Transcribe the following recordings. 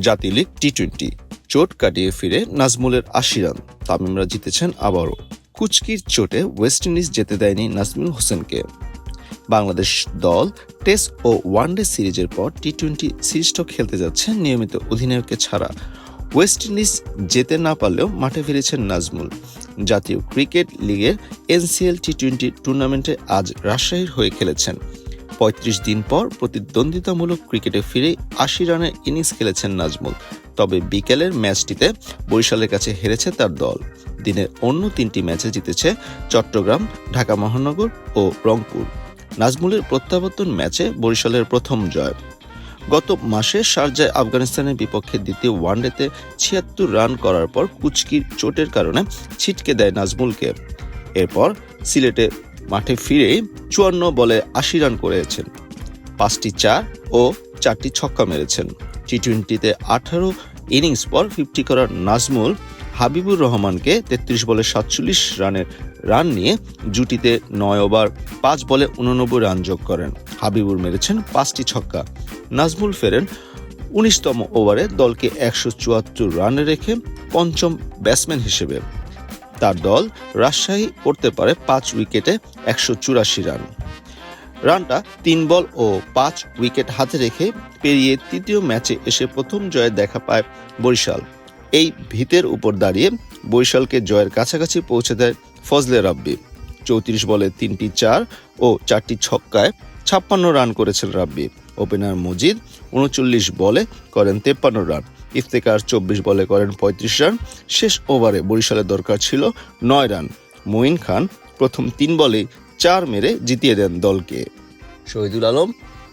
জাতীয় লীগ টি-20 চোট কাটিয়ে ফিরে নাজমুলের ৮০ রান। তামিমরা জিতেছেন আবারও। কুচকির চোটে ওয়েস্ট ইন্ডিজ যেতে দেয়নি নাজমুল হোসেনকে। বাংলাদেশ দল টেস্ট ও ওয়ানডে সিরিজের পর টি-20 সিরিজটাও খেলতে যাচ্ছে নিয়মিত অধিনায়ককে ছাড়া। ওয়েস্ট ইন্ডিজ যেতে না পারলেও মাঠে ফিরেছেন নাজমুল। জাতীয় ক্রিকেট লিগের এনসিএল টি-20 টুর্নামেন্টে আজ রাজশাহীর হয়ে খেলেছেন। ৩৫ দিন পর প্রতিদ্বন্দ্বিতামূলক ক্রিকেটে ফিরে ৮০ রানের ইনিংস খেলেছেন নাজমুল। তবে বিকেলের ম্যাচটিতে বরিশালের কাছে হেরেছে তার দল। দিনের অন্য 3টি ম্যাচে জিতেছে চট্টগ্রাম, ঢাকা মহানগর ও রংপুর। নাজমুলের প্রত্যাবর্তন ম্যাচে বরিশালের প্রথম জয়। গত মাসে শারজায় আফগানিস্তানের বিপক্ষে দ্বিতীয় ওয়ানডেতে ৭৬ রান করার পর কুচকির চোটের কারণে ছিটকে দেয় নাজমুলকে। এরপর সিলেটে মাঠে ফিরে ৫৪ বলে ৮০ রান করেছেন। 5টি ৪ ও 4টি ছক্কা মেরেছেন। টি-20তে 18 ইনিংস পর 50 করার নাজমুল হাবিবুর রহমানকে 33 বলে 47 রান নিয়ে জুটিতে 9 ওভার 5 বলে 89 রান যোগ করেন। হাবিবুর মেরেছেন 5টি ছক্কা। নাজমুল ফেরেন 19তম ওভারে দলকে 174 রানে রেখে পঞ্চম ব্যাটসম্যান হিসেবে। তার দল রাজশাহী করতে পারে 5 উইকেটে 184 রান। রানটা 3 বল ও 5 উইকেট হাতে রেখে পেরিয়ে তৃতীয় ম্যাচে এসে প্রথম জয়ে দেখা পায় বরিশাল। এই ভিতের উপর দাঁড়িয়ে বরিশালকে জয়ের কাছাকাছি পৌঁছে দেয় ফজলে রাব্বি। 34 বলে 3টি 4 ও 4টি ছক্কায় 56 রান করেছেন রাব্বি। ওপেনার মজিদ 39 বলে করেন 53 রান। ইফতেখার 24 বলে করেন 35 রান। শেষ ওভারে বরিশালের দরকার ছিল 9 রান। মঈন খান প্রথম 3 বলেই 4 মেরে জিতিয়ে দেন দলকে। শহীদুল আলম,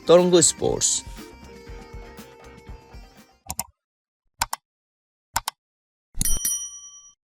তরঙ্গ স্পোর্টস।